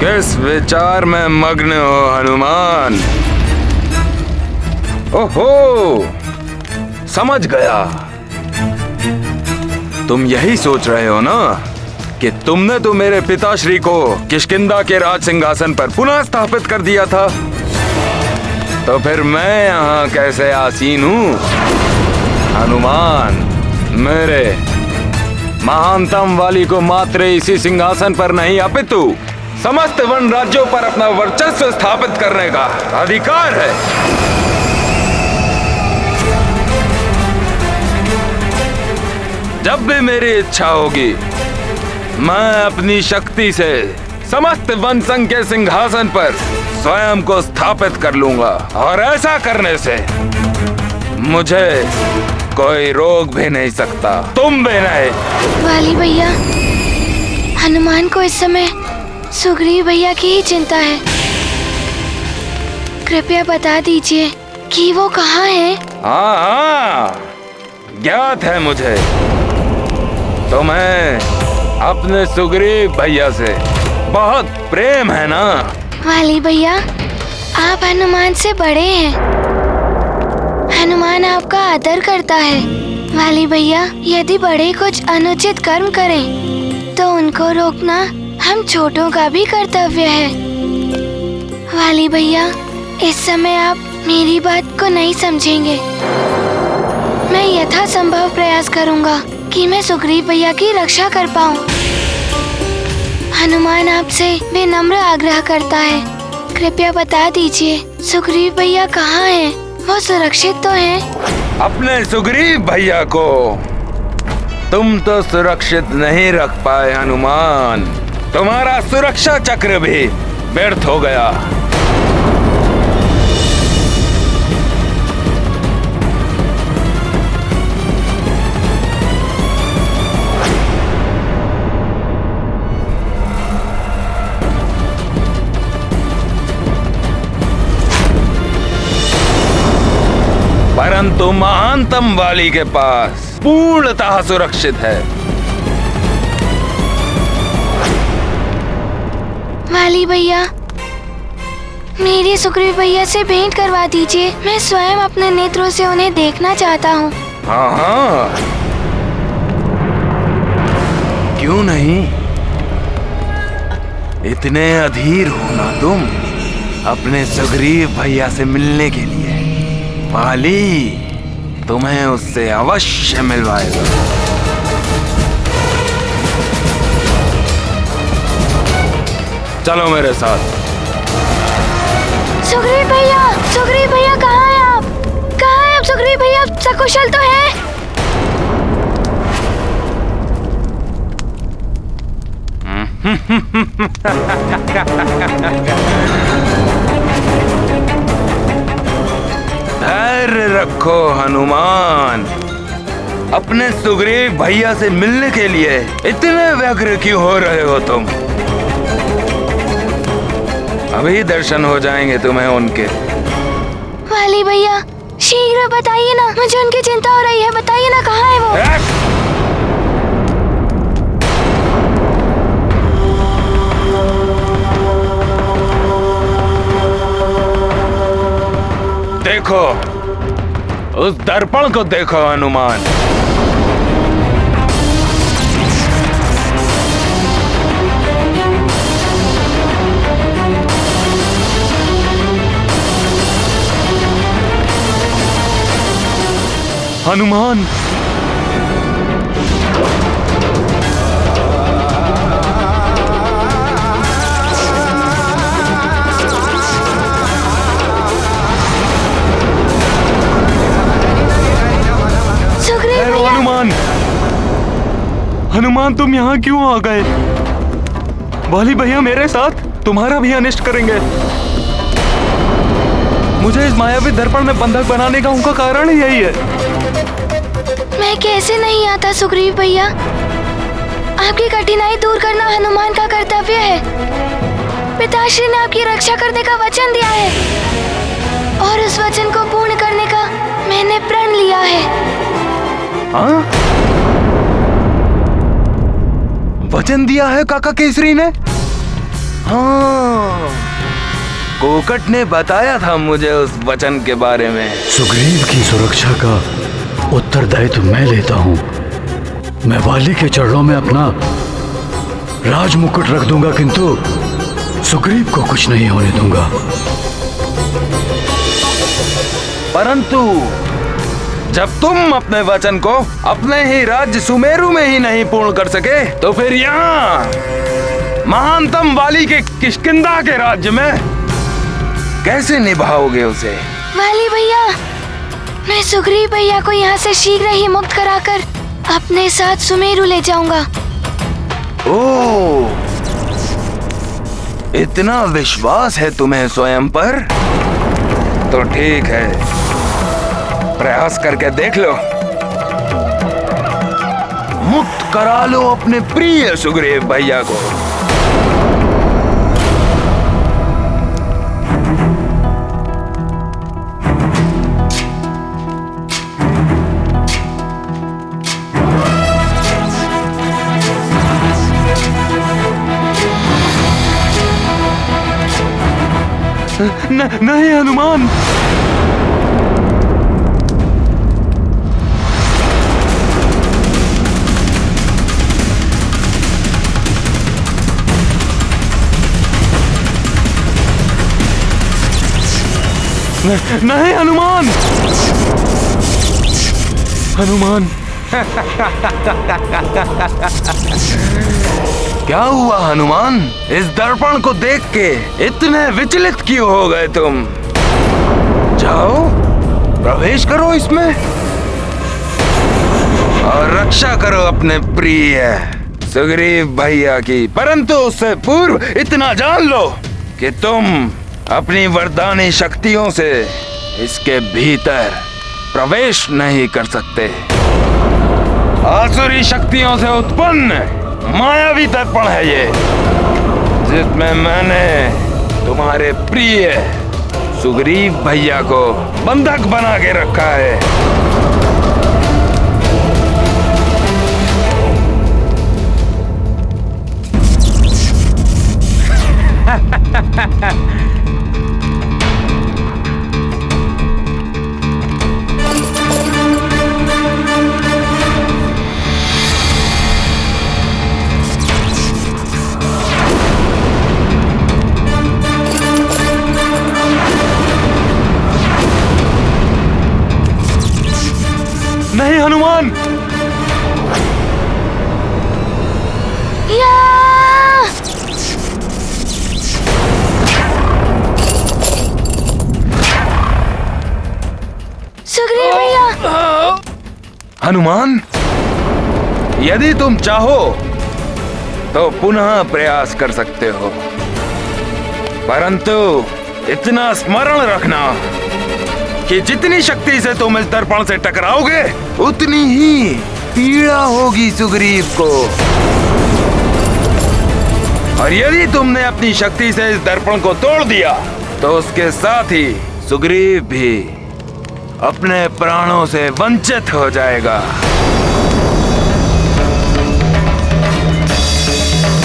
किस विचार में मग्न हो हनुमान? ओहो, समझ गया। तुम यही सोच रहे हो ना कि तुमने तो मेरे पिताश्री को किष्किंधा के राज सिंहासन पर पुनः स्थापित कर दिया था, तो फिर मैं यहाँ कैसे आसीन हूँ? हनुमान, मेरे महानतम वाली को मात्र इसी सिंहासन पर नहीं अपितु समस्त वन राज्यों पर अपना वर्चस्व स्थापित करने का अधिकार है। जब भी मेरी इच्छा होगी, मैं अपनी शक्ति से समस्त वन संघ के सिंहासन पर स्वयं को स्थापित कर लूंगा, और ऐसा करने से मुझे कोई रोक भी नहीं सकता, तुम भी नहीं। वाली भैया, हनुमान को इस समय सुग्रीव भैया की ही चिंता है। कृपया बता दीजिए कि वो कहाँ हैं? हाँ, ज्ञात है मुझे। तुम्हें अपने सुग्रीव भैया से बहुत प्रेम है ना? वाली भैया, आप हनुमान से बड़े हैं। हनुमान आपका आदर करता है। वाली भैया, यदि बड़े कुछ अनुचित कर्म करें तो उनको रोकना हम छोटों का भी कर्तव्य है। वाली भैया, इस समय आप मेरी बात को नहीं समझेंगे। मैं यथासंभव प्रयास करूंगा कि मैं सुग्रीव भैया की रक्षा कर पाऊं। हनुमान आपसे विनम्र आग्रह करता है, कृपया बता दीजिए सुग्रीव भैया कहाँ हैं? वो सुरक्षित तो हैं? अपने सुग्रीव भैया को तुम तो सुरक्षित नहीं रख पाए हनुमान। तुम्हारा सुरक्षा चक्र भी व्यर्थ हो गया। परंतु महानतम वाली के पास पूर्णतः सुरक्षित है। वाली भैया, मेरी सुग्रीव भैया से भेंट करवा दीजिए। मैं स्वयं अपने नेत्रों से उन्हें देखना चाहता हूँ। हाँ हाँ, क्यों नहीं? इतने अधीर हो ना तुम अपने सुग्रीव भैया से मिलने के लिए। वाली तुम्हें उससे अवश्य मिलवाएगा। चलो मेरे साथ। सुग्रीव भैया कहाँ हैं आप? कहाँ हैं आप सुग्रीव भैया? सकुशल तो हैं? धैर्य रखो हनुमान। अपने सुग्रीव भैया से मिलने के लिए इतने व्यग्र क्यों हो रहे हो तुम? अभी दर्शन हो जाएंगे तुम्हें उनके। वाली भैया, शीघ्र बताइए ना, मुझे उनकी चिंता हो रही है। बताइए ना, कहाँ है वो? देखो, उस दर्पण को देखो हनुमान। हनुमान, हनुमान तुम यहाँ क्यों आ गए? वाली भैया मेरे साथ तुम्हारा भी अनिष्ट करेंगे। मुझे इस मायावी दर्पण में बंधक बनाने का उनका कारण ही यही है। मैं कैसे नहीं आता सुग्रीव भैया? आपकी कठिनाई दूर करना हनुमान का कर्तव्य है। पिताश्री ने आपकी रक्षा करने का वचन दिया है और उस वचन को पूर्ण करने का मैंने प्रण लिया है। हाँ? वचन दिया है काका केसरी ने? हाँ, कोकट ने बताया था मुझे उस वचन के बारे में। सुग्रीव की सुरक्षा का उत्तरदायित्व मैं लेता हूँ। मैं वाली के चरणों में अपना राज मुकुट रख दूंगा, किंतु सुग्रीव को कुछ नहीं होने दूंगा। परंतु जब तुम अपने वचन को अपने ही राज्य सुमेरु में ही नहीं पूर्ण कर सके, तो फिर यहाँ महानतम वाली के किष्किंधा के राज्य में कैसे निभाओगे उसे? वाली भैया, मैं सुग्रीव भैया को यहाँ से शीघ्र ही मुक्त कराकर अपने साथ सुमेरु ले जाऊंगा। ओह, इतना विश्वास है तुम्हें स्वयं पर? तो ठीक है, प्रयास करके देख लो। मुक्त करा लो अपने प्रिय सुग्रीव भैया को। नहीं हनुमान, नहीं हनुमान, हनुमान। क्या हुआ हनुमान? इस दर्पण को देख के इतने विचलित क्यों हो गए तुम? जाओ, प्रवेश करो इसमें और रक्षा करो अपने प्रिय सुग्रीव भैया की। परंतु उससे पूर्व इतना जान लो कि तुम अपनी वरदानी शक्तियों से इसके भीतर प्रवेश नहीं कर सकते। आसुरी शक्तियों से उत्पन्न मायावी दर्पण है ये, जिसमें मैंने तुम्हारे प्रिय सुग्रीव भैया को बंधक बना के रखा है। नहीं हनुमान, सुग्रीव भैया। हनुमान, यदि तुम चाहो तो पुनः प्रयास कर सकते हो, परंतु इतना स्मरण रखना कि जितनी शक्ति से तुम इस दर्पण से टकराओगे, उतनी ही पीड़ा होगी सुग्रीव को। और यदि तुमने अपनी शक्ति से इस दर्पण को तोड़ दिया, तो उसके साथ ही सुग्रीव भी अपने प्राणों से वंचित हो जाएगा।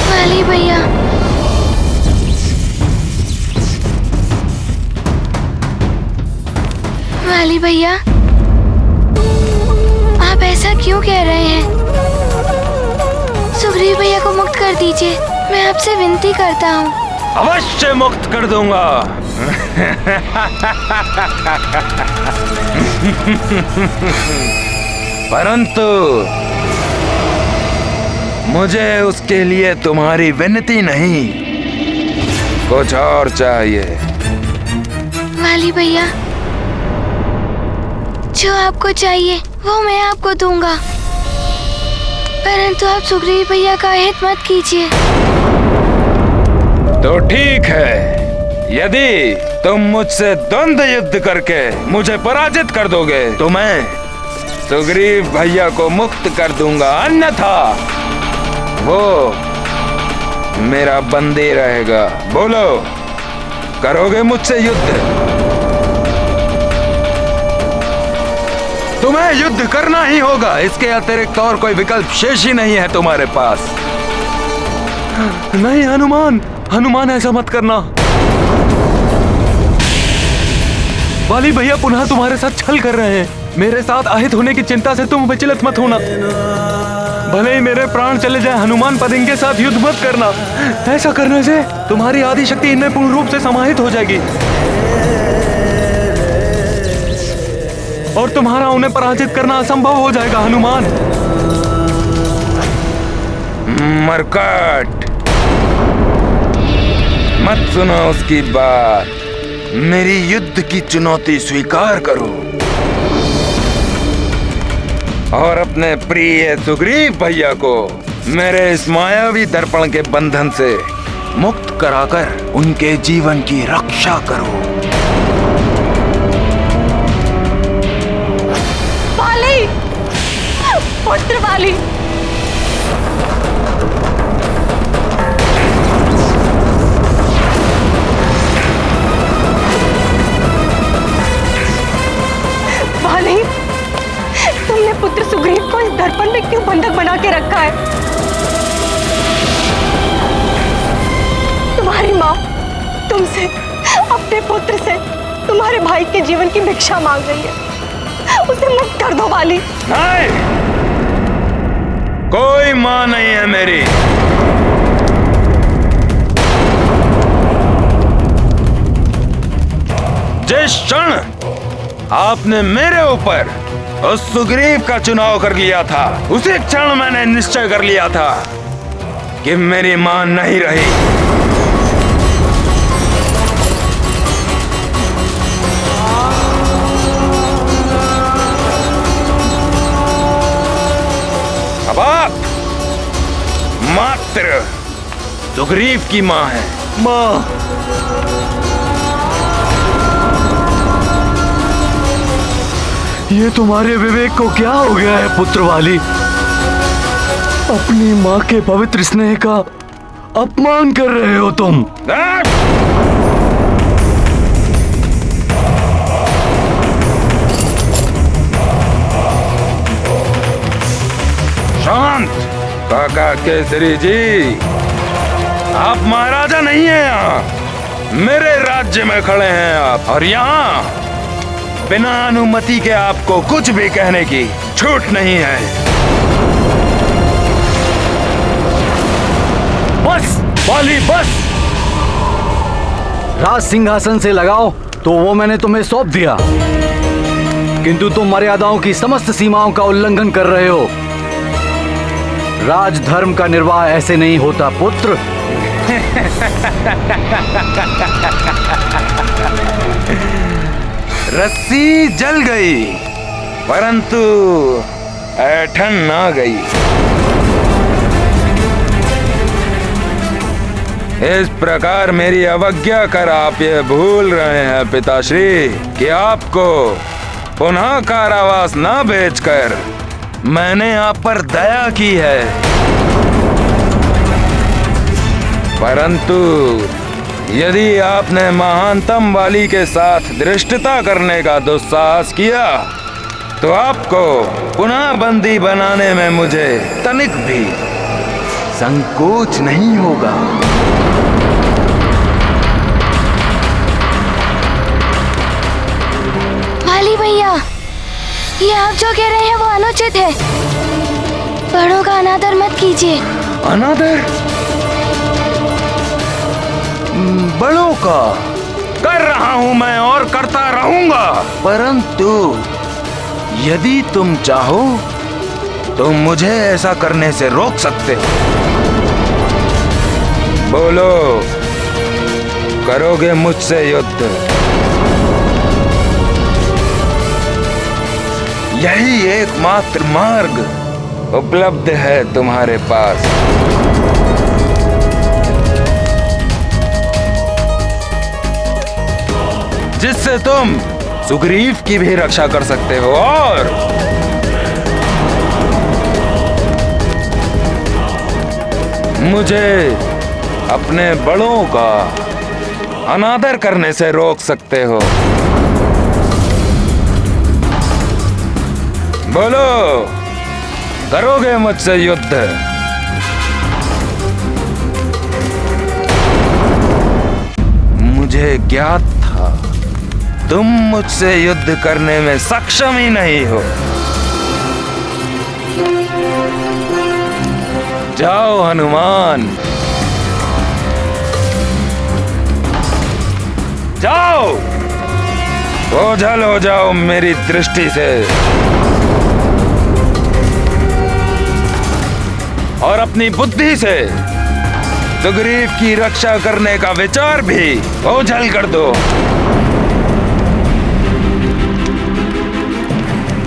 वाली भैया, वाली भैया, आप ऐसा क्यों कह रहे हैं? सुग्रीव भैया को मुक्त कर दीजिए, मैं आपसे विनती करता हूँ। अवश्य मुक्त कर दूंगा। परंतु मुझे उसके लिए तुम्हारी विनती नहीं, कुछ और चाहिए। वाली भैया, जो आपको चाहिए वो मैं आपको दूंगा, परंतु आप सुग्रीव भैया का हित मत कीजिए। तो ठीक है, यदि तुम मुझसे द्वंद्व युद्ध करके मुझे पराजित कर दोगे, तो मैं सुग्रीव भैया को मुक्त कर दूंगा, अन्यथा वो मेरा बंदी रहेगा। बोलो, करोगे मुझसे युद्ध? तुम्हें युद्ध करना ही होगा, इसके अतिरिक्त और कोई विकल्प शेष ही नहीं है तुम्हारे पास। नहीं हनुमान, हनुमान ऐसा मत करना। वाली भैया पुनः तुम्हारे साथ छल कर रहे हैं। मेरे साथ आहित होने की चिंता से तुम विचलित मत होना। भले ही मेरे प्राण चले जाए, हनुमान पद इनके साथ युद्ध मत करना। ऐसा करने से तुम्हारी आदि शक्ति इनमें पूर्ण रूप से समाहित हो जाएगी और तुम्हारा उन्हें पराजित करना असंभव हो जाएगा। हनुमान। मरकट, मत सुनो उसकी बात। मेरी युद्ध की चुनौती स्वीकार करो और अपने प्रिय सुग्रीव भैया को मेरे इस मायावी दर्पण के बंधन से मुक्त कराकर उनके जीवन की रक्षा करो। वाली, पुत्र वाली, वाली, तुमने पुत्र सुग्रीव को इस दर्पण में क्यों बंधक बना के रखा है? तुम्हारी माँ तुमसे, अपने पुत्र से तुम्हारे भाई के जीवन की भिक्षा मांग रही है। उसे मुक्त कर दो वाली। नहीं, कोई माँ नहीं है मेरी। जिस क्षण आपने मेरे ऊपर उस सुग्रीव का चुनाव कर लिया था, उसी क्षण मैंने निश्चय कर लिया था कि मेरी मां नहीं रही। अब आप मात्र सुग्रीव की मां है। माँ, ये तुम्हारे विवेक को क्या हो गया है पुत्र वाली? अपनी माँ के पवित्र स्नेह का अपमान कर रहे हो तुम। शांत काका केसरी जी, आप महाराजा नहीं हैं यहाँ। मेरे राज्य में खड़े हैं आप, और यहाँ बिना अनुमति के आपको कुछ भी कहने की छूट नहीं है। बस वाली, बस। राज सिंहासन से लगाओ तो वो मैंने तुम्हें सौंप दिया, किंतु तुम मर्यादाओं की समस्त सीमाओं का उल्लंघन कर रहे हो। राजधर्म का निर्वाह ऐसे नहीं होता पुत्र। रस्सी जल गई परंतु ऐठन ना गई। इस प्रकार मेरी अवज्ञा कर आप ये भूल रहे हैं पिताश्री कि आपको पुनः कारावास ना भेजकर मैंने आप पर दया की है। परंतु यदि आपने महानतम वाली के साथ धृष्टता करने का दुस्साहस किया तो आपको पुनः बंदी बनाने में मुझे तनिक भी संकोच नहीं होगा। वाली भैया, ये आप जो कह रहे हैं वो अनुचित है। बड़ों का अनादर मत कीजिए। अनादर? बड़ों का कर रहा हूं मैं और करता रहूंगा, परंतु यदि तुम चाहो तो मुझे ऐसा करने से रोक सकते हो। बोलो, करोगे मुझसे युद्ध? यही एकमात्र मार्ग उपलब्ध है तुम्हारे पास। जिससे तुम सुग्रीव की भी रक्षा कर सकते हो और मुझे अपने बड़ों का अनादर करने से रोक सकते हो। बोलो, करोगे मुझसे युद्ध? मुझे ज्ञात था तुम मुझसे युद्ध करने में सक्षम ही नहीं हो। जाओ हनुमान, जाओ, ओझल हो जाओ मेरी दृष्टि से और अपनी बुद्धि से सुग्रीव की रक्षा करने का विचार भी ओझल कर दो।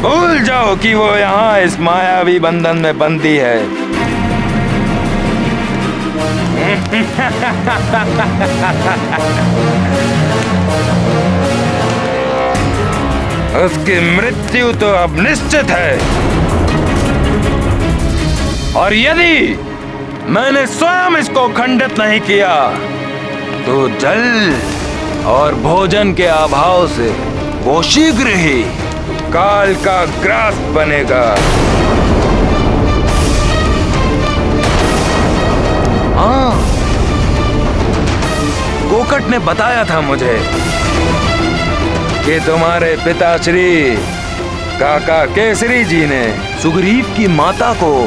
भूल जाओ कि वो यहाँ इस मायावी बंधन में बंदी है। उसकी मृत्यु तो अब निश्चित है और यदि मैंने स्वयं इसको खंडित नहीं किया तो जल और भोजन के अभाव से वो शीघ्र ही काल का ग्रास बनेगा। हाँ, कोकट ने बताया था मुझे कि तुम्हारे पिताश्री काका केसरी जी ने सुग्रीव की माता को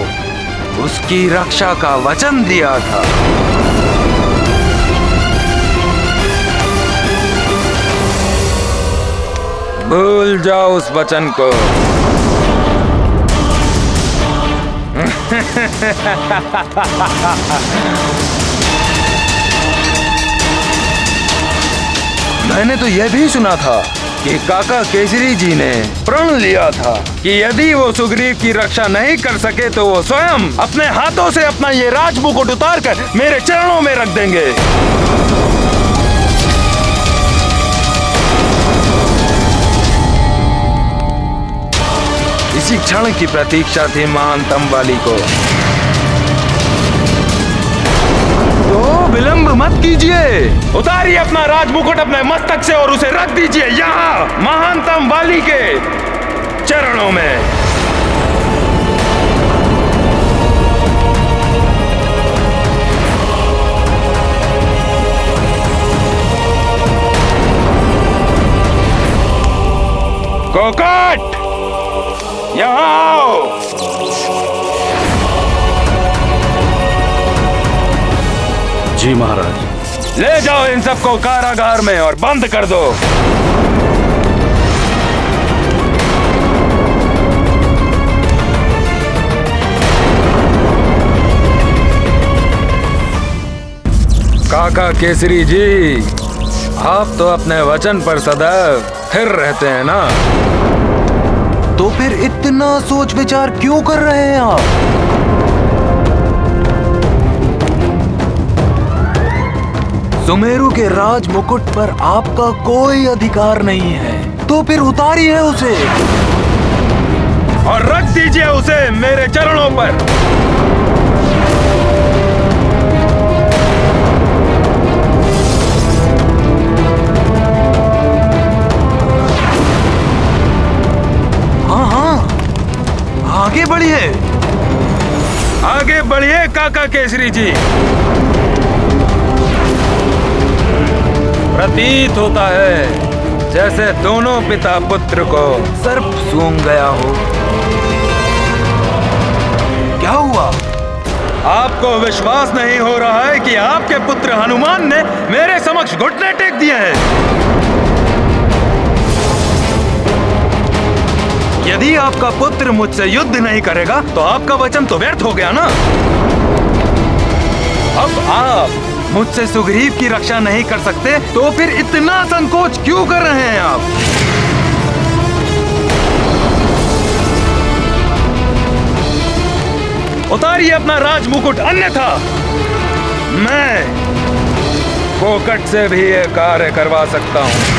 उसकी रक्षा का वचन दिया था। भूल जाओ उस वचन को। मैंने तो यह भी सुना था कि काका केसरी जी ने प्रण लिया था कि यदि वो सुग्रीव की रक्षा नहीं कर सके तो वो स्वयं अपने हाथों से अपना ये राजमुकुट उतार कर मेरे चरणों में रख देंगे। इसी क्षण की प्रतीक्षा थी महानतम वाली को। तो विलंब मत कीजिए, उतारिए अपना राजमुकुट अपने मस्तक से और उसे रख दीजिए यहाँ महानतम वाली के चरणों में। कोकट, यहाँ आओ। जी महाराज। ले जाओ इन सबको कारागार में और बंद कर दो। काका केसरी जी, आप तो अपने वचन पर सदैव स्थिर रहते हैं ना, तो फिर इतना सोच विचार क्यों कर रहे हैं आप? सुमेरु के राज मुकुट पर आपका कोई अधिकार नहीं है, तो फिर उतारिए उसे और रख दीजिए उसे मेरे चरणों पर। हाँ हाँ, आगे बढ़िए, आगे बढ़िए काका केसरी जी। प्रतीत होता है जैसे दोनों पिता पुत्र को सर्प सूंघ गया हो। क्या हुआ? आपको विश्वास नहीं हो रहा है कि आपके पुत्र हनुमान ने मेरे समक्ष घुटने टेक दिए हैं? यदि आपका पुत्र मुझसे युद्ध नहीं करेगा तो आपका वचन तो व्यर्थ हो गया ना। अब आप मुझसे सुग्रीव की रक्षा नहीं कर सकते तो फिर इतना संकोच क्यों कर रहे हैं आप? उतारिए अपना राजमुकुट, अन्यथा मैं कोकट से भी ये कार्य करवा सकता हूं।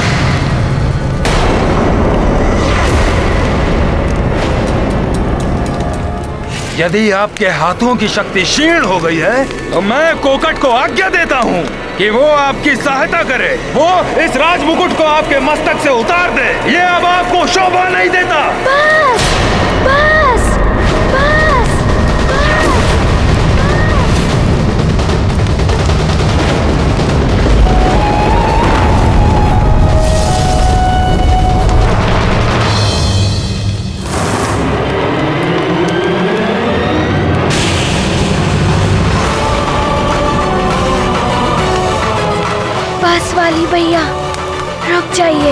यदि आपके हाथों की शक्ति क्षीण हो गई है तो मैं कोकट को आज्ञा देता हूँ कि वो आपकी सहायता करे, वो इस राजमुकुट को आपके मस्तक से उतार दे। ये अब आपको शोभा नहीं देता। बस, बस, बस, बस। वाली भैया, रुक जाइए।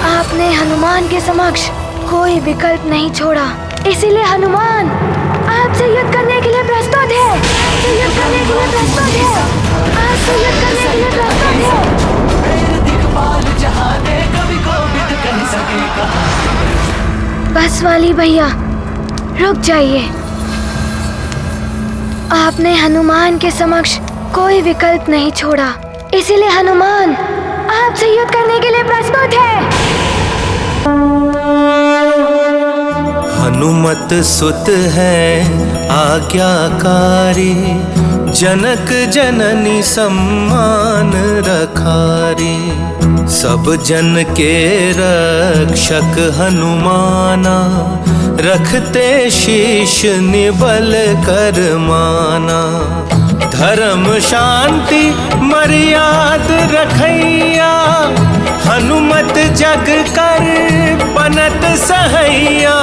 आपने हनुमान के समक्ष कोई विकल्प नहीं छोड़ा, इसीलिए हनुमान आपसे युद्ध करने के लिए प्रस्तुत है। युद्ध करने के लिए प्रस्तुत है। आपसे युद्ध करने के लिए प्रस्तुत है। बस वाली भैया, रुक जाइए। आपने हनुमान के समक्ष कोई विकल्प नहीं छोड़ा, इसीलिए हनुमान आपसे युद्ध करने के लिए प्रस्तुत है। हनुमत सुत है आज्ञाकारी, जनक जननी सम्मान रखारी। सब जन के रक्षक हनुमाना, रखते शीश निबल कर माना। धर्म शांति मर्याद रखैया, हनुमत जग कर बनत सहैया।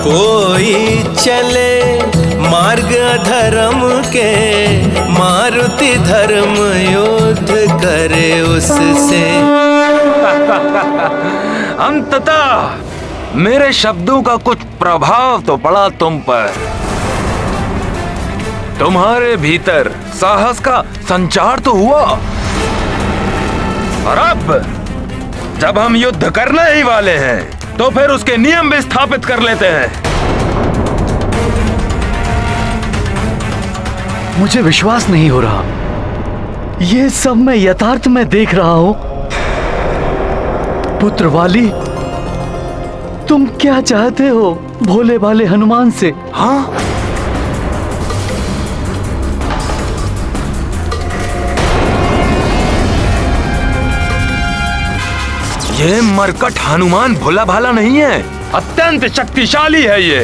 कोई चले मार्ग धर्म के, मारुति धर्म युद्ध करे उससे। अंततः मेरे शब्दों का कुछ प्रभाव तो पड़ा तुम पर। तुम्हारे भीतर साहस का संचार तो हुआ। और अब जब हम युद्ध करने ही वाले हैं, तो फिर उसके नियम भी स्थापित कर लेते हैं। मुझे विश्वास नहीं हो रहा, ये सब मैं यथार्थ में देख रहा हूं। पुत्र वाली, तुम क्या चाहते हो भोले भाले हनुमान से? हाँ, ये मरकट हनुमान भोला भाला नहीं है, अत्यंत शक्तिशाली है ये।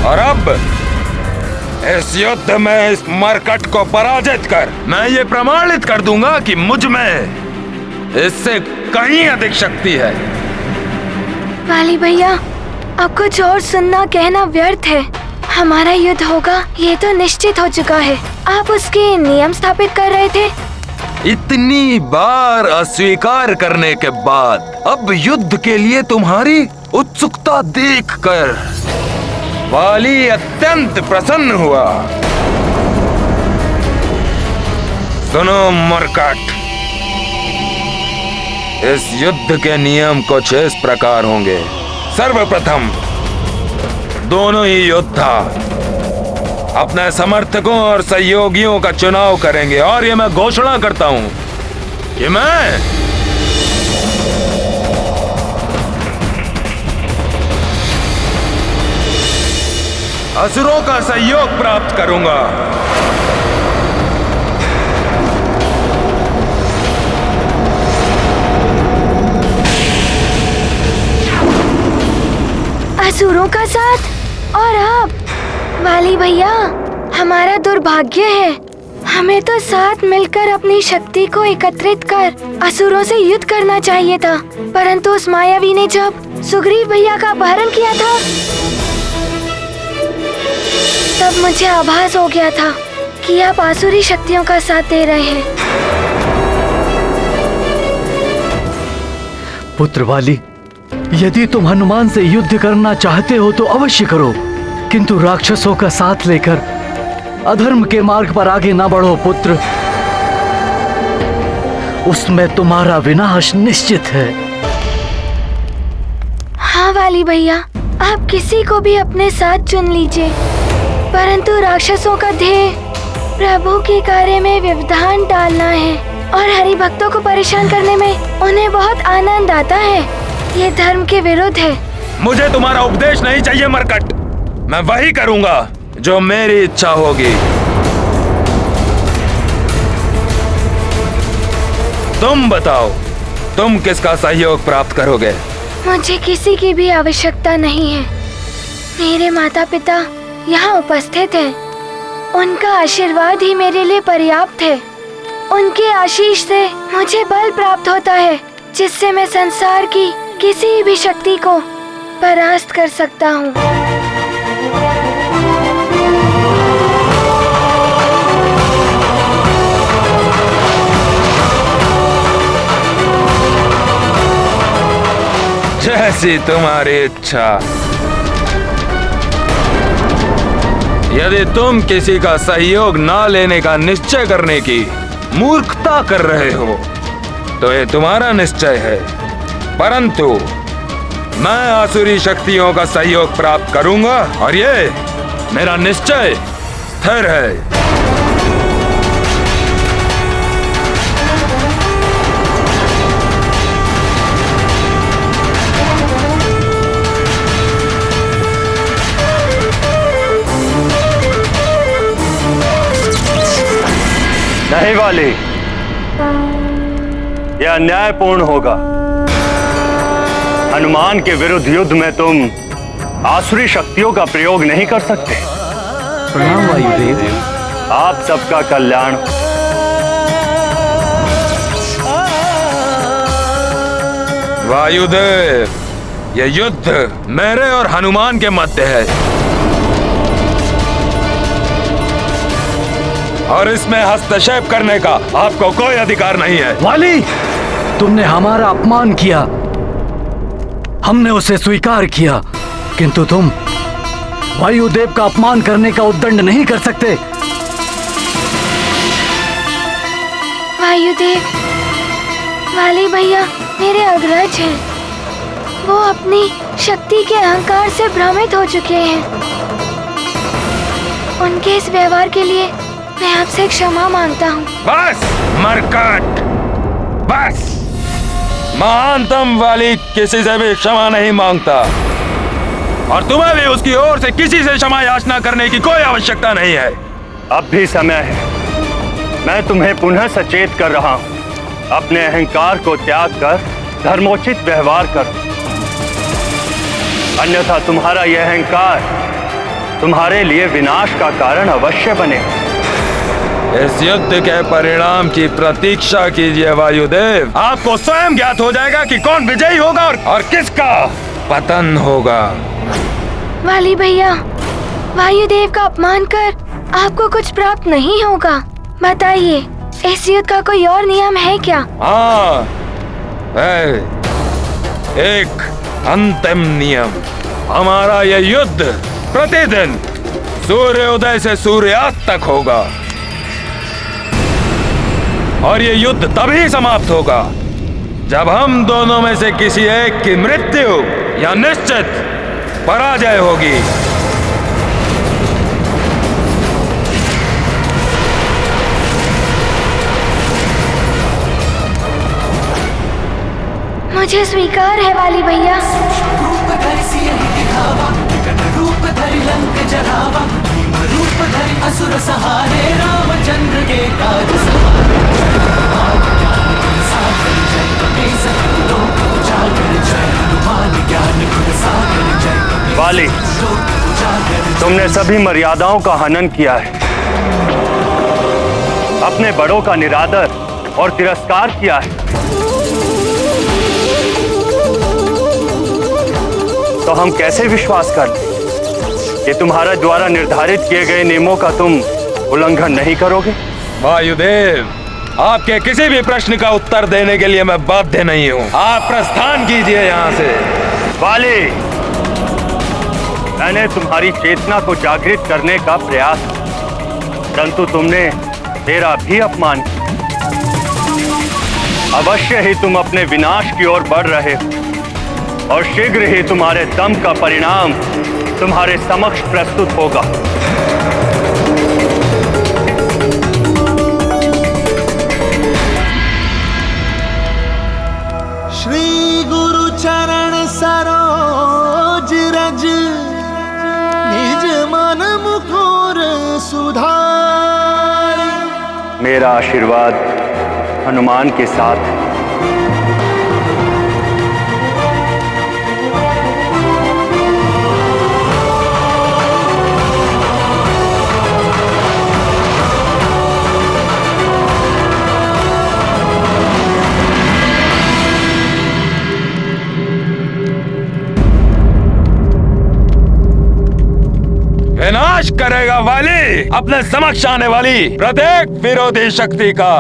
और अब इस युद्ध में इस मरकट को पराजित कर मैं ये प्रमाणित कर दूंगा कि मुझ में इससे कहीं अधिक शक्ति है। वाली भैया, अब कुछ और सुनना कहना व्यर्थ है। हमारा युद्ध होगा ये तो निश्चित हो चुका है। आप उसके नियम स्थापित कर रहे थे। इतनी बार अस्वीकार करने के बाद अब युद्ध के लिए तुम्हारी उत्सुकता देखकर वाली अत्यंत प्रसन्न हुआ। सुनो मरकट, इस युद्ध के नियम कुछ इस प्रकार होंगे। सर्वप्रथम दोनों ही योद्धा अपने समर्थकों और सहयोगियों का चुनाव करेंगे। और ये मैं घोषणा करता हूं कि मैं असुरों का सहयोग प्राप्त करूंगा। असुरों का साथ? और आप वाली भैया, हमारा दुर्भाग्य है। हमें तो साथ मिलकर अपनी शक्ति को एकत्रित कर असुरों से युद्ध करना चाहिए था, परंतु उस मायावी ने जब सुग्रीव भैया का अपहरण किया था, तब मुझे आभास हो गया था कि आप आसुरी शक्तियों का साथ दे रहे हैं। पुत्र वाली, यदि तुम हनुमान से युद्ध करना चाहते हो तो अवश्य करो, किंतु राक्षसों का साथ लेकर अधर्म के मार्ग पर आगे ना बढ़ो पुत्र। उसमें तुम्हारा विनाश निश्चित है। हाँ वाली भैया, आप किसी को भी अपने साथ चुन लीजिए, परंतु राक्षसों का ध्येय प्रभु के कार्य में व्यवधान डालना है और हरि भक्तों को परेशान करने में उन्हें बहुत आनंद आता है। ये धर्म के विरुद्ध है। मुझे तुम्हारा उपदेश नहीं चाहिए मरकट। मैं वही करूंगा जो मेरी इच्छा होगी। तुम बताओ, तुम किसका सहयोग प्राप्त करोगे? मुझे किसी की भी आवश्यकता नहीं है। मेरे माता पिता यहाँ उपस्थित हैं। उनका आशीर्वाद ही मेरे लिए पर्याप्त है। उनके आशीष से मुझे बल प्राप्त होता है, जिससे मैं संसार की किसी भी शक्ति को परास्त कर सकता हूँ। जैसी तुम्हारी इच्छा। यदि तुम किसी का सहयोग ना लेने का निश्चय करने की मूर्खता कर रहे हो तो ये तुम्हारा निश्चय है, परंतु मैं आसुरी शक्तियों का सहयोग प्राप्त करूंगा और ये मेरा निश्चय स्थिर है। नहीं वाली, यह अन्यायपूर्ण होगा। हनुमान के विरुद्ध युद्ध में तुम आसुरी शक्तियों का प्रयोग नहीं कर सकते। प्रणाम वायुदेव। आप सबका कल्याण। वायुदेव, यह युद्ध मेरे और हनुमान के मध्य है और इसमें हस्तक्षेप करने का आपको कोई अधिकार नहीं है। वाली, तुमने हमारा अपमान किया, हमने उसे स्वीकार किया, किंतु तुम वायुदेव का अपमान करने का उद्दंड नहीं कर सकते। वायुदेव, वाली भैया मेरे अग्रज हैं। वो अपनी शक्ति के अहंकार से भ्रमित हो चुके हैं। उनके इस व्यवहार के लिए मैं आपसे क्षमा मांगता हूँ। बस मरकट, बस। महानतम वाली किसी से भी क्षमा नहीं मांगता और तुम्हें भी उसकी ओर से किसी से क्षमा याचना करने की कोई आवश्यकता नहीं है। अब भी समय है। मैं तुम्हें पुनः सचेत कर रहा हूं। अपने अहंकार को त्याग कर धर्मोचित व्यवहार करो, अन्यथा तुम्हारा यह अहंकार तुम्हारे लिए विनाश का कारण अवश्य बनेगा। इस युद्ध के परिणाम की प्रतीक्षा कीजिए वायुदेव। आपको स्वयं ज्ञात हो जाएगा कि कौन विजयी होगा और किसका पतन होगा। वाली भैया, वायुदेव का अपमान कर आपको कुछ प्राप्त नहीं होगा। बताइए, इस युद्ध का कोई और नियम है क्या? हाँ है, एक अंतिम नियम। हमारा यह युद्ध प्रतिदिन सूर्योदय से सूर्यास्त तक होगा और ये युद्ध तभी समाप्त होगा जब हम दोनों में से किसी एक की मृत्यु या निश्चित पराजय होगी। मुझे स्वीकार है वाली भैया। असुर सहारे रामचंद्र के काज सवारे। वाली, तुमने सभी मर्यादाओं का हनन किया है, अपने बड़ों का निरादर और तिरस्कार किया है। तो हम कैसे विश्वास कर लें कि तुम्हारे द्वारा निर्धारित किए गए नियमों का तुम उल्लंघन नहीं करोगे? वायुदेव, आपके किसी भी प्रश्न का उत्तर देने के लिए मैं बाध्य नहीं हूँ। आप प्रस्थान कीजिए यहाँ से। वाली, मैंने तुम्हारी चेतना को जागृत करने का प्रयास किया, परंतु तुमने मेरा भी अपमान किया। अवश्य ही तुम अपने विनाश की ओर बढ़ रहे हो और शीघ्र ही तुम्हारे दम का परिणाम तुम्हारे समक्ष प्रस्तुत होगा। श्री गुरु चरण सरोज रज, निज मन मुकुर सुधार। मेरा आशीर्वाद हनुमान के साथ है। विनाश करेगा वाली अपने समक्ष आने वाली प्रत्येक विरोधी शक्ति का।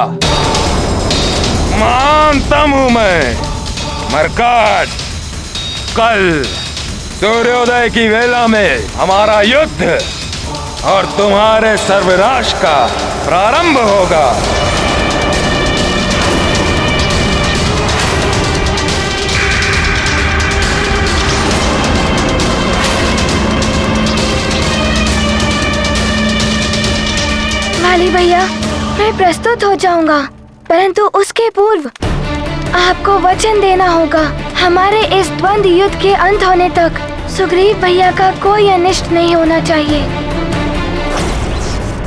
महानतम हूं मैं, मरकट। कल सूर्योदय की वेला में हमारा युद्ध और तुम्हारे सर्वनाश का प्रारंभ होगा। वाली भैया, मैं प्रस्तुत हो जाऊंगा, परंतु उसके पूर्व आपको वचन देना होगा हमारे इस द्वंद्व युद्ध के अंत होने तक सुग्रीव भैया का कोई अनिष्ट नहीं होना चाहिए।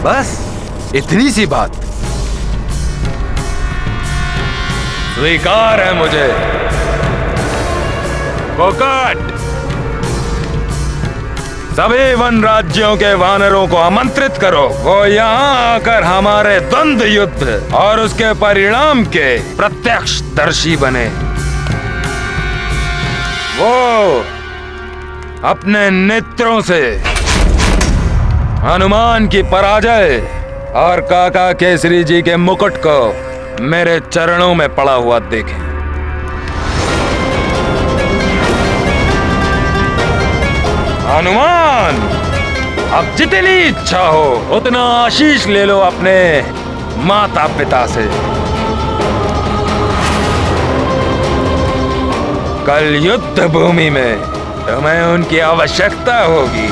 बस इतनी सी बात स्वीकार है मुझे। कोकट, सभी वन राज्यों के वानरों को आमंत्रित करो, वो यहाँ आकर हमारे द्वंद्व युद्ध और उसके परिणाम के प्रत्यक्षदर्शी बने। वो अपने नेत्रों से हनुमान की पराजय और काका केसरी जी के मुकुट को मेरे चरणों में पड़ा हुआ देखें। हनुमान, अब जितनी इच्छा हो उतना आशीष ले लो अपने माता पिता से। कल युद्ध भूमि में तुम्हें उनकी आवश्यकता होगी।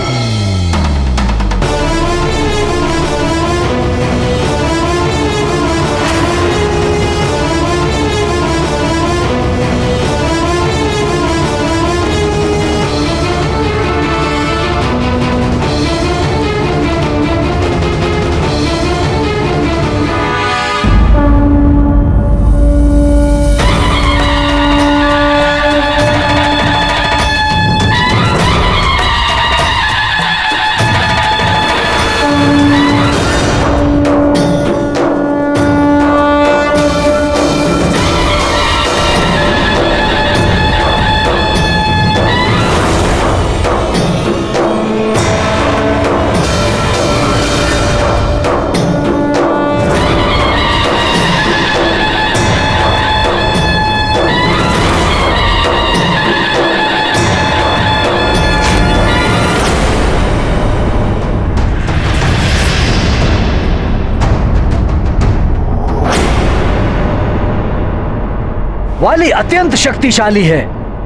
वाली अत्यंत शक्तिशाली है,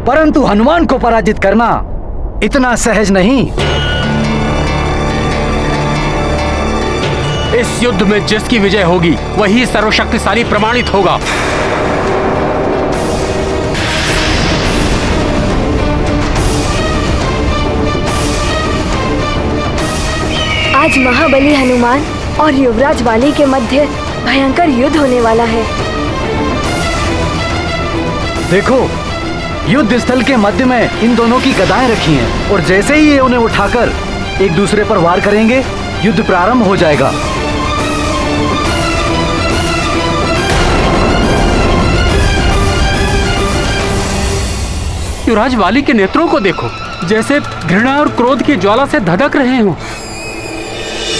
परंतु हनुमान को पराजित करना इतना सहज नहीं। इस युद्ध में जिसकी विजय होगी वही सर्वशक्तिशाली प्रमाणित होगा। आज महाबली हनुमान और युवराज वाली के मध्य भयंकर युद्ध होने वाला है। देखो, युद्ध स्थल के मध्य में इन दोनों की गदाएं रखी हैं और जैसे ही ये उन्हें उठाकर एक दूसरे पर वार करेंगे, युद्ध प्रारंभ हो जाएगा। युवराज वाली के नेत्रों को देखो, जैसे घृणा और क्रोध की ज्वाला से धधक रहे हों।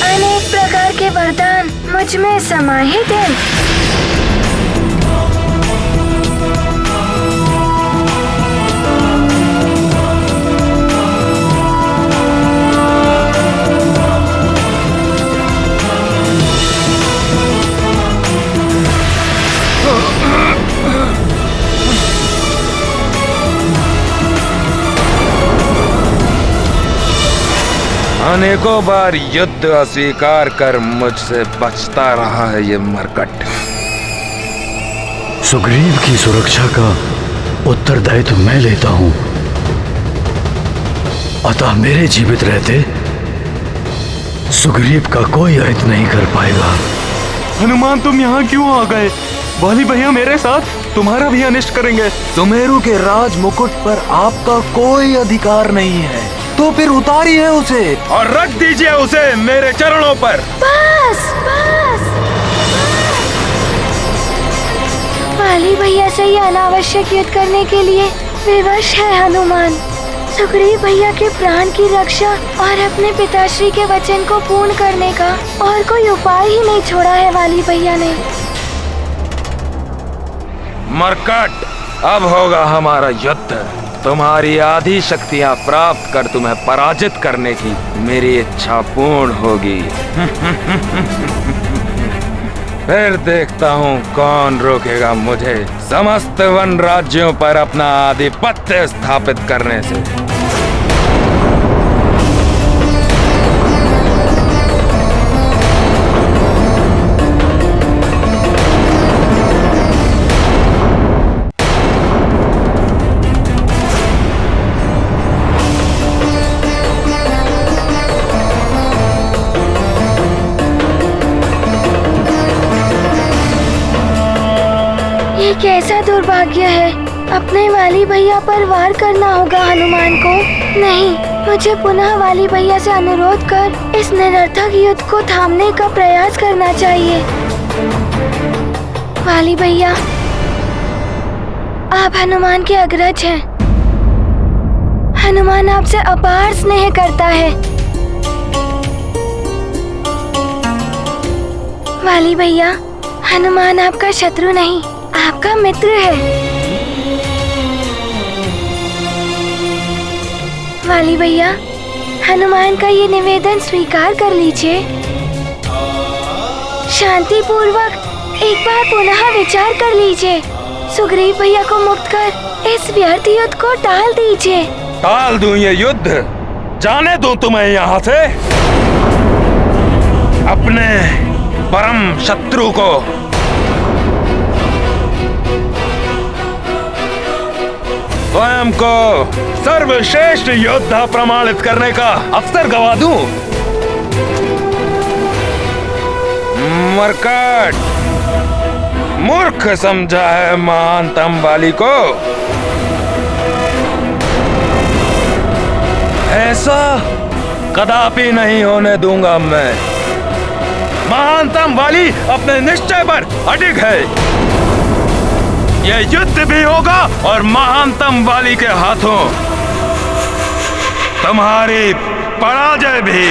अनेक प्रकार के वरदान मुझ में समाहित हैं। अनेकों बार युद्ध अस्वीकार कर मुझसे बचता रहा है ये मरकट। सुग्रीव की सुरक्षा का उत्तरदायित्व मैं लेता हूं, अतः मेरे जीवित रहते सुग्रीव का कोई अहित नहीं कर पाएगा। हनुमान, तुम यहाँ क्यों आ गए? वाली भैया मेरे साथ तुम्हारा भी अनिष्ट करेंगे। सुमेरु के राज मुकुट पर आपका कोई अधिकार नहीं है, तो फिर उतारिए उसे और रख दीजिए उसे मेरे चरणों पर। बस बस, वाली भैया से ये अनावश्यक युद्ध करने के लिए विवश है हनुमान। सुग्रीव भैया के प्राण की रक्षा और अपने पिताश्री के वचन को पूर्ण करने का और कोई उपाय ही नहीं छोड़ा है वाली भैया ने। मरकट, अब होगा हमारा युद्ध तुम्हारी आधी शक्तियां प्राप्त कर तुम्हें पराजित करने की मेरी इच्छा पूर्ण होगी। फिर देखता हूँ कौन रोकेगा मुझे समस्त वन राज्यों पर अपना आधिपत्य स्थापित करने से। ये कैसा दुर्भाग्य है। अपने वाली भैया पर वार करना होगा हनुमान को। नहीं, मुझे पुनः वाली भैया से अनुरोध कर इस निरर्थक युद्ध को थामने का प्रयास करना चाहिए। वाली भैया, आप हनुमान के अग्रज हैं। हनुमान आपसे अपार स्नेह करता है। वाली भैया, हनुमान आपका शत्रु नहीं, आपका मित्र है। वाली भैया, हनुमान का ये निवेदन स्वीकार कर लीजिए। शांति पूर्वक एक बार पुनः विचार कर लीजिए। सुग्रीव भैया को मुक्त कर इस व्यर्थ युद्ध को टाल दीजिए। टाल दूं ये युद्ध? जाने दूं तुम्हें यहाँ से? अपने परम शत्रु को स्वयं को सर्वश्रेष्ठ योद्धा प्रमाणित करने का अवसर गवा दूं? मरकट, मूर्ख समझा है महानतम वाली को। ऐसा कदापि नहीं होने दूंगा मैं। महानतम वाली अपने निश्चय पर अडिग है। यह युद्ध भी होगा और महानतम वाली के हाथों तुम्हारी पराजय भी।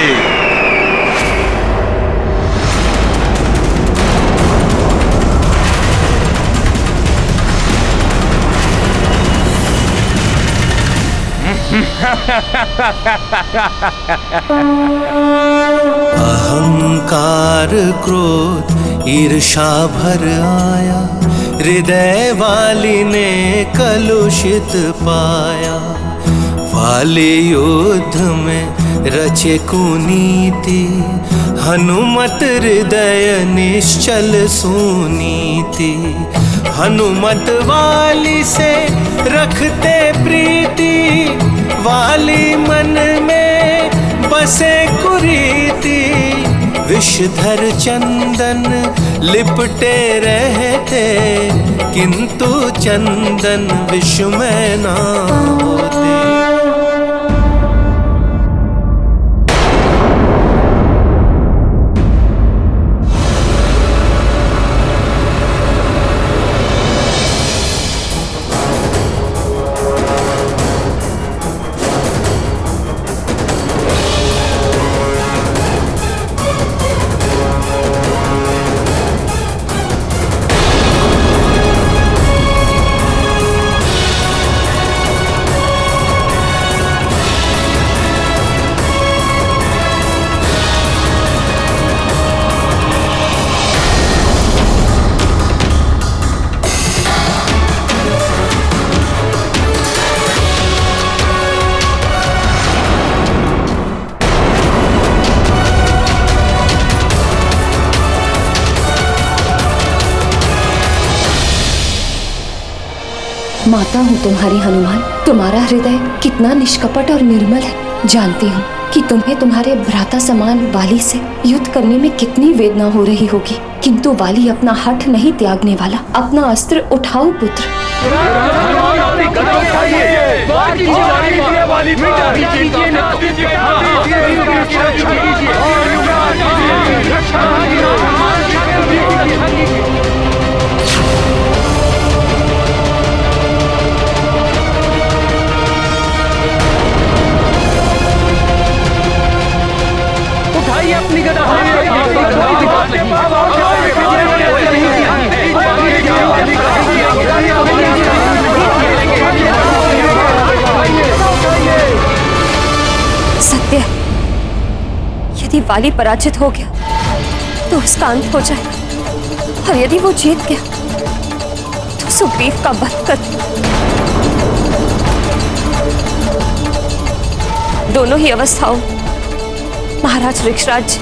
अहंकार क्रोध ईर्षा भर आया, हृदय वाली ने कलुषित पाया। वाली युद्ध में रचे कुनीति, हनुमत हृदय निश्चल सुनीति। हनुमत वाली से रखते प्रीति, वाली मन में बसे कुरीति। विषधर चंदन लिपटे रहते, किंतु चंदन विष में ना होते। माता हूँ तुम्हारी हनुमान। तुम्हारा हृदय कितना निष्कपट और निर्मल है। जानती हूँ कि तुम्हें तुम्हारे भ्राता समान वाली से युद्ध करने में कितनी वेदना हो रही होगी, किंतु वाली अपना हठ नहीं त्यागने वाला। अपना अस्त्र उठाओ पुत्र। अपनी गदा कोई दिक्कत नहीं। सत्य है। यदि वाली पराजित हो गया तो उसका अंत हो जाएगा, और यदि वो जीत गया तो सुग्रीव का वध कर। दोनों ही अवस्थाओं महाराज ऋक्षराज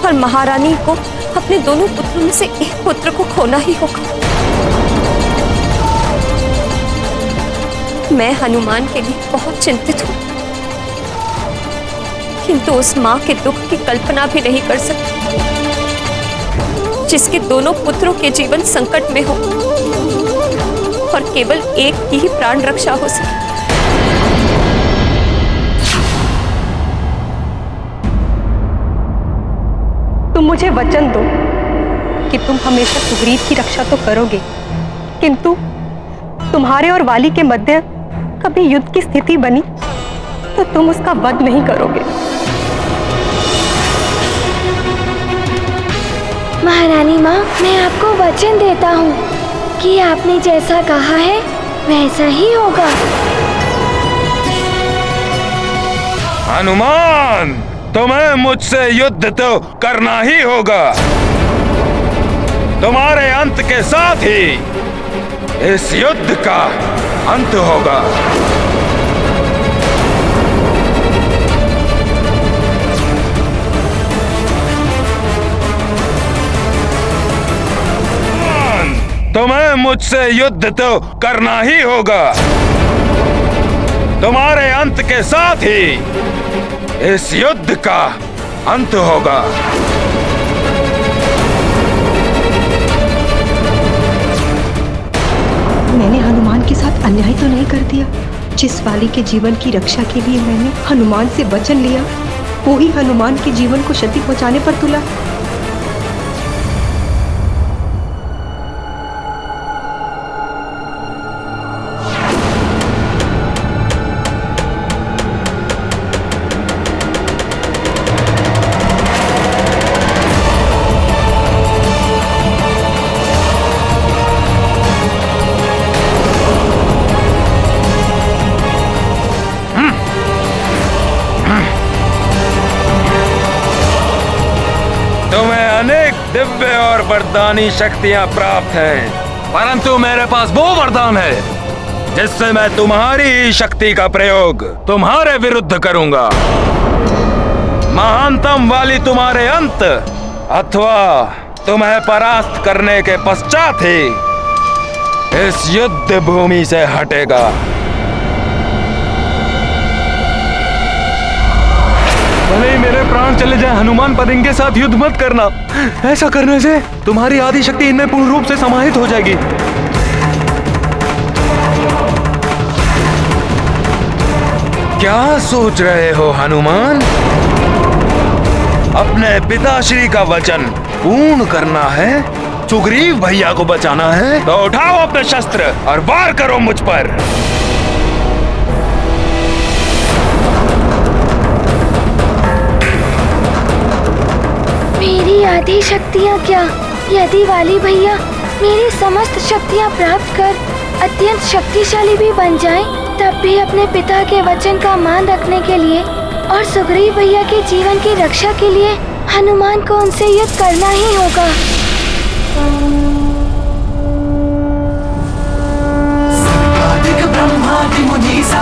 और महारानी को अपने दोनों पुत्रों में से एक पुत्र को खोना ही होगा। मैं हनुमान के लिए बहुत चिंतित हूं, किंतु उस मां के दुख की कल्पना भी नहीं कर सकती जिसके दोनों पुत्रों के जीवन संकट में हो और केवल एक की ही प्राण रक्षा हो सके। तुम मुझे वचन दो कि तुम हमेशा सुग्रीव की रक्षा तो करोगे, किंतु तुम्हारे और वाली के मध्य कभी युद्ध की स्थिति बनी तो तुम उसका वध नहीं करोगे। महारानी माँ, मैं आपको वचन देता हूँ कि आपने जैसा कहा है वैसा ही होगा। हनुमान, तुम्हें मुझसे युद्ध तो करना ही होगा। तुम्हारे अंत के साथ ही इस युद्ध का अंत होगा। तुम्हें मुझसे युद्ध तो करना ही होगा। तुम्हारे अंत के साथ ही इस युद्ध का अंत होगा। मैंने हनुमान के साथ अन्याय तो नहीं कर दिया? जिस वाली के जीवन की रक्षा के लिए मैंने हनुमान से वचन लिया, वो ही हनुमान के जीवन को क्षति पहुंचाने पर तुला। दिव्य और वरदानी शक्तियां प्राप्त हैं, परंतु मेरे पास वो वरदान है जिससे मैं तुम्हारी शक्ति का प्रयोग तुम्हारे विरुद्ध करूंगा। महानतम वाली तुम्हारे अंत अथवा तुम्हें परास्त करने के पश्चात ही इस युद्ध भूमि से हटेगा। भले ही मेरे प्राण चले जाए, हनुमान पर इनके साथ युद्ध मत करना। ऐसा करने से तुम्हारी आदि शक्ति इनमें पूर्ण रूप से समाहित हो जाएगी। क्या सोच रहे हो हनुमान? अपने पिताश्री का वचन पूर्ण करना है, सुग्रीव भैया को बचाना है, तो उठाओ अपने शस्त्र और वार करो मुझ पर। मेरी आधी शक्तियाँ क्या, यदि वाली भैया मेरी समस्त शक्तियाँ प्राप्त कर अत्यंत शक्तिशाली भी बन जाएं, तब भी अपने पिता के वचन का मान रखने के लिए और सुग्रीव भैया के जीवन की रक्षा के लिए हनुमान को उनसे युद्ध करना ही होगा। ब्रह्मादि मुनीसा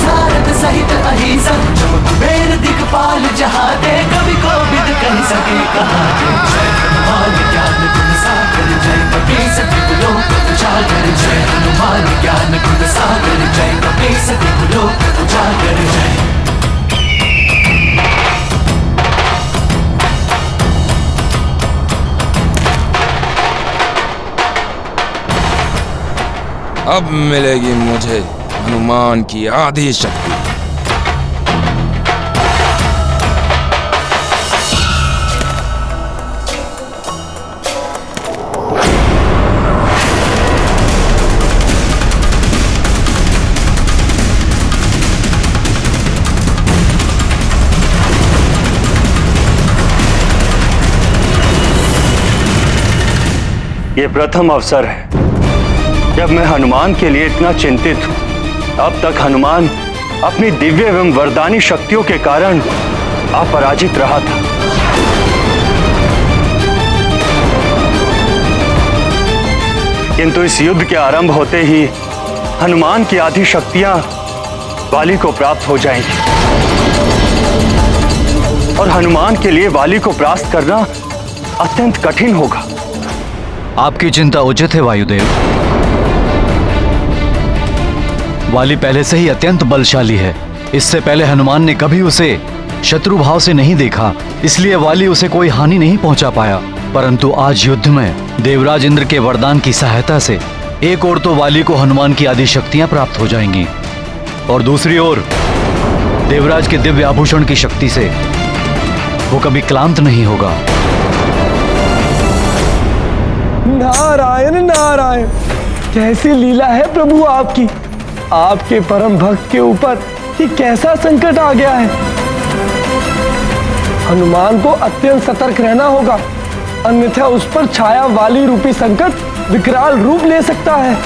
सारद सहित अहिसा, जो कुबेर दिक्पाल जहाते, कवि कोविद कह सके कहा। जय हनुमान ज्ञान गुण सागर, जय कपीस त्रिलोक उजागर, जय हनुमान ज्ञान गुण सागर, जय कपीस त्रिलोक उजागर, जय। अब मिलेगी मुझे हनुमान की आधी शक्ति। ये प्रथम अवसर है जब मैं हनुमान के लिए इतना चिंतित हूं। अब तक हनुमान अपनी दिव्य एवं वरदानी शक्तियों के कारण अपराजित रहा था। किंतु इस युद्ध के आरंभ होते ही हनुमान की आधी शक्तियां वाली को प्राप्त हो जाएंगी और हनुमान के लिए वाली को परास्त करना अत्यंत कठिन होगा। आपकी चिंता उचित है वायुदेव। वाली पहले से ही अत्यंत बलशाली है। इससे पहले हनुमान ने कभी उसे शत्रु भाव से नहीं देखा, इसलिए वाली उसे कोई हानि नहीं पहुंचा पाया। परंतु आज युद्ध में देवराज इंद्र के वरदान की सहायता से एक ओर तो वाली को हनुमान की आदि शक्तियां प्राप्त हो जाएंगी और दूसरी ओर देवराज के दिव्य आभूषण की शक्ति से वो कभी क्लांत नहीं होगा। नारायण नारायण, कैसी लीला है प्रभु आपकी। आपके परम भक्त के ऊपर ये कैसा संकट आ गया है। हनुमान को अत्यंत सतर्क रहना होगा, अन्यथा उस पर छाया वाली रूपी संकट विकराल रूप ले सकता है।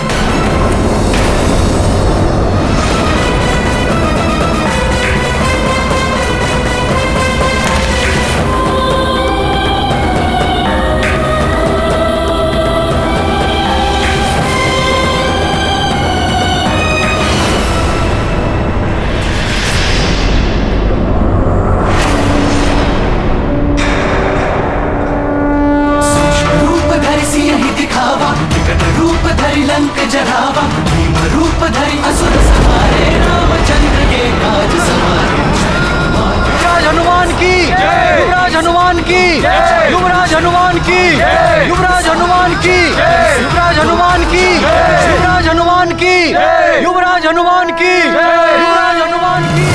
लंक जरावा, भीम रूप धरि असुर संहारे, रामचंद्र के काज सवारे। युवराज हनुमान की, युवराज हनुमान की, युवराज हनुमान की, युवराज हनुमान की, युवराज हनुमान की, युवराज हनुमान की, युवराज हनुमान की, युवराज हनुमान की।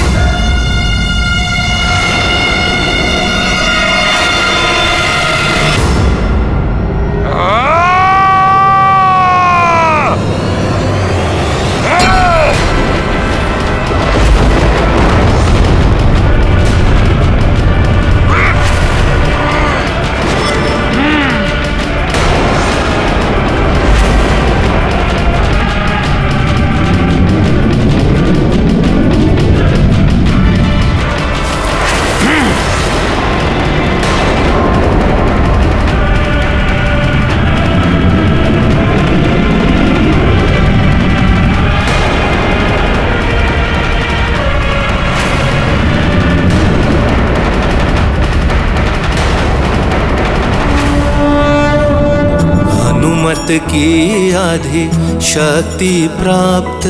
की आधी शक्ति प्राप्त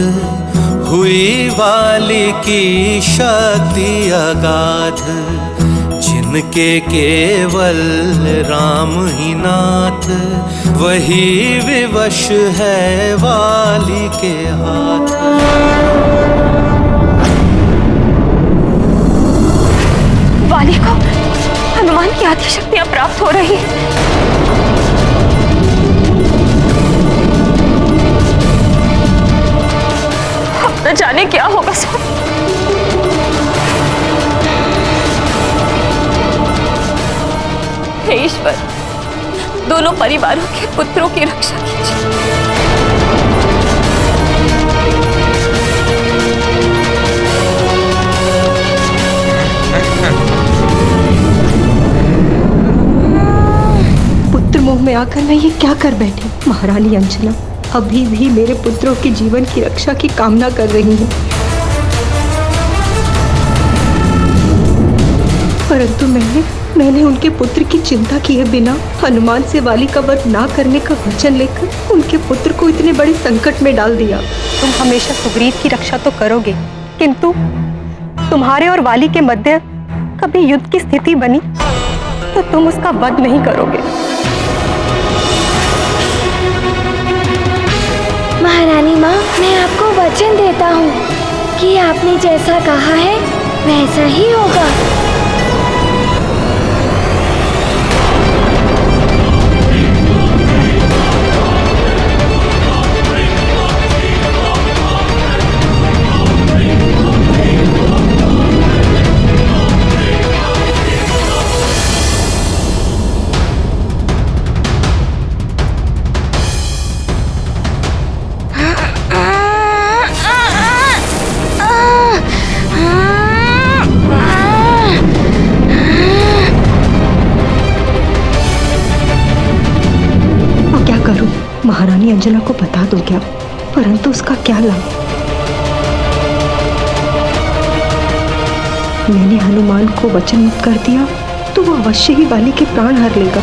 हुई, वाली की शक्ति अगाध, जिनके केवल राम ही नाथ, वही विवश है वाली के हाथ। वाली को हनुमान की आदि शक्तियां प्राप्त हो रही हैं। न जाने क्या होगा सब। हे ईश्वर, दोनों परिवारों के पुत्रों की रक्षा कीजिए। पुत्र मोह में आकर मैं ये क्या कर बैठी। महारानी अंजना अभी भी मेरे पुत्रों के जीवन की रक्षा की कामना कर रही हैं, परंतु मैंने उनके पुत्र की चिंता किए बिना हनुमान से वाली का वध ना करने का वचन लेकर उनके पुत्र को इतने बड़े संकट में डाल दिया। तुम हमेशा सुग्रीव की रक्षा तो करोगे, किंतु तुम्हारे और वाली के मध्य कभी युद्ध की स्थिति बनी तो तुम उसका वध नहीं करोगे। महारानी माँ, मैं आपको वचन देता हूँ कि आपने जैसा कहा है वैसा ही होगा। अंजना को बता दो क्या, परंतु उसका क्या लाभ। मैंने हनुमान को वचन मुक्त कर दिया तो वो अवश्य ही वाली के प्राण हर लेगा।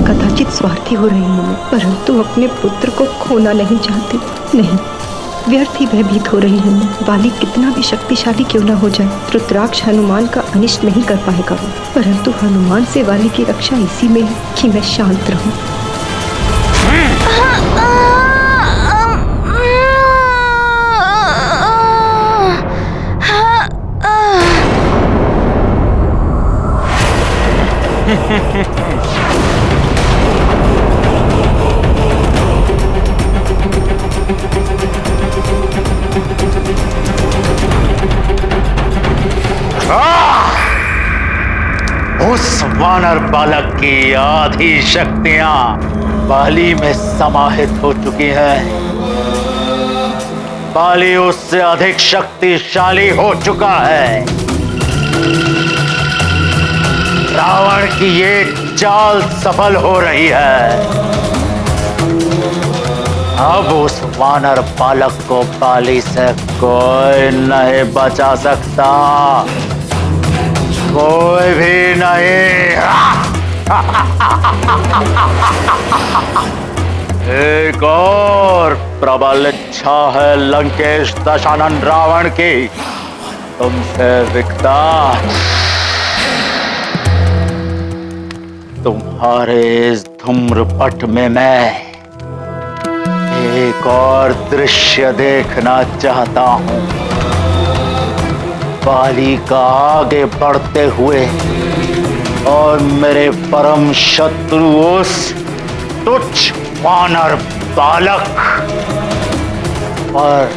कदाचित स्वार्थी हो रही हूँ मैं, परंतु अपने पुत्र को खोना नहीं चाहती। नहीं, व्यर्थ ही भयभीत हो रही हूँ मैं। वाली कितना भी शक्तिशाली क्यों न हो जाए, रुद्राक्ष हनुमान का अनिष्ट नहीं कर पाएगा वो। परंतु हनुमान से वाली की रक्षा इसी में है कि मैं शांत रहूं। उस वानर बालक की आधी शक्तियां बाली में समाहित हो चुकी हैं। बाली उससे अधिक शक्तिशाली हो चुका है। रावण की ये चाल सफल हो रही है। अब उस वानर बालक को बाली से कोई नहीं बचा सकता, कोई भी नहीं। एक और प्रबल इच्छा है लंकेश दशानन रावण की तुमसे विकता। तुम्हारे इस धूम्रपट में मैं एक और दृश्य देखना चाहता हूं। बाली का आगे बढ़ते हुए और मेरे परम शत्रु उस तुच्छ वानर बालक पर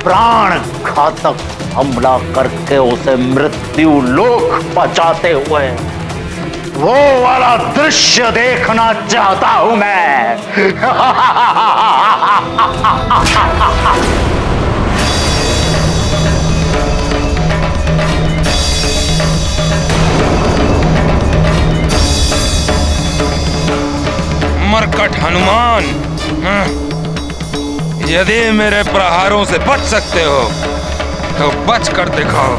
प्राण घातक हमला करके उसे मृत्यु लोक पहुंचाते हुए वो वाला दृश्य देखना चाहता हूं मैं। मरकट हनुमान, यदि मेरे प्रहारों से बच सकते हो तो बच कर दिखाओ।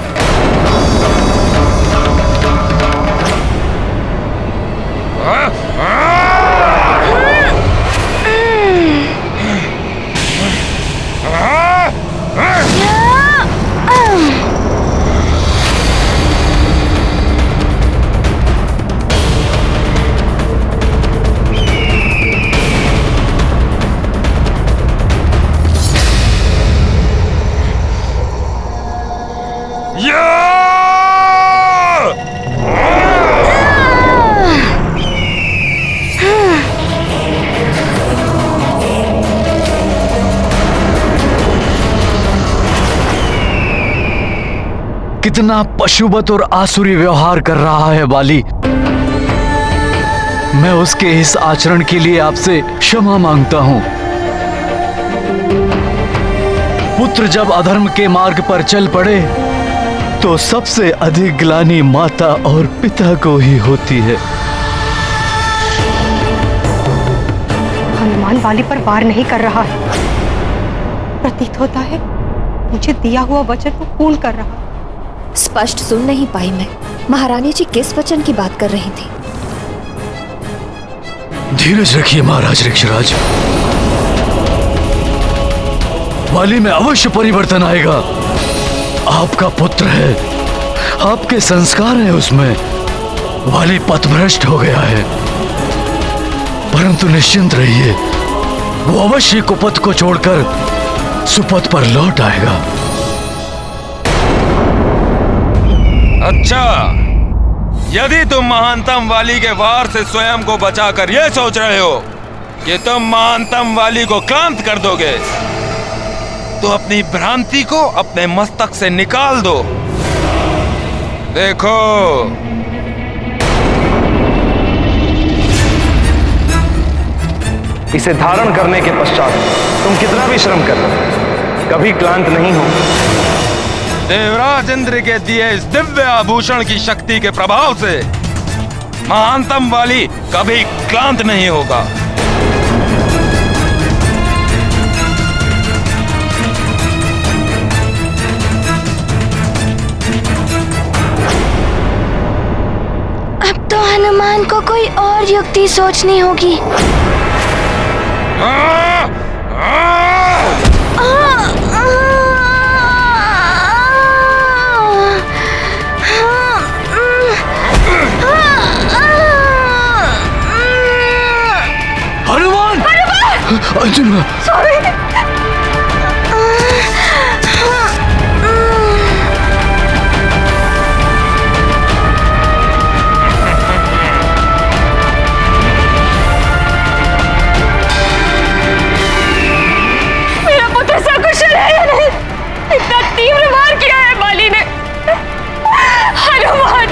कितना पशुवत और आसुरी व्यवहार कर रहा है बाली। मैं उसके इस आचरण के लिए आपसे क्षमा मांगता हूं। पुत्र जब अधर्म के मार्ग पर चल पड़े तो सबसे अधिक ग्लानि माता और पिता को ही होती है। हनुमान वाली पर वार नहीं कर रहा है। प्रतीत होता है मुझे दिया हुआ वचन को पूर्ण कर रहा। स्पष्ट सुन नहीं पाई मैं। महारानी जी किस वचन की बात कर रही थी? धीरज रखिए महाराज ऋक्षराज, वाली में अवश्य परिवर्तन आएगा। आपका पुत्र है, आपके संस्कार है उसमें। वाली पथभ्रष्ट हो गया है, परंतु निश्चिंत रहिए, वो अवश्य कुपथ को छोड़कर सुपथ पर लौट आएगा। अच्छा, यदि तुम महानतम वाली के वार से स्वयं को बचाकर यह सोच रहे हो कि तुम महानतम वाली को क्लांत कर दोगे, तो अपनी भ्रांति को अपने मस्तक से निकाल दो। देखो, इसे धारण करने के पश्चात तुम कितना भी श्रम कर कभी क्लांत नहीं हो। देवराज इंद्र के दिए इस दिव्य आभूषण की शक्ति के प्रभाव से महानतम वाली कभी क्लांत नहीं होगा। अब तो हनुमान को कोई और युक्ति सोचनी होगी। हनुमान! अर्जुन! मेरा पुत्र सकुशल है या नहीं? इतना तीव्र वार किया है बाली ने। हनुमान!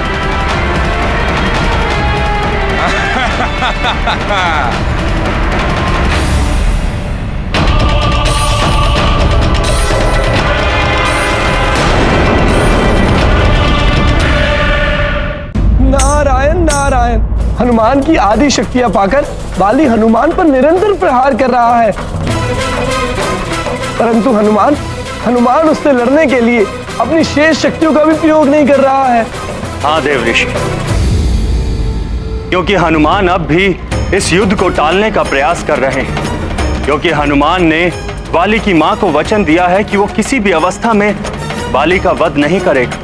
नारायण नारायण। हनुमान की आदि शक्तियां पाकर बाली हनुमान पर निरंतर प्रहार कर रहा है, परंतु हनुमान उससे लड़ने के लिए अपनी शेष शक्तियों का भी प्रयोग नहीं कर रहा है। हाँ देव ऋषि, क्योंकि हनुमान अब भी इस युद्ध को टालने का प्रयास कर रहे हैं, क्योंकि हनुमान ने बाली की मां को वचन दिया है कि वो किसी भी अवस्था में बाली का वध नहीं करेगा।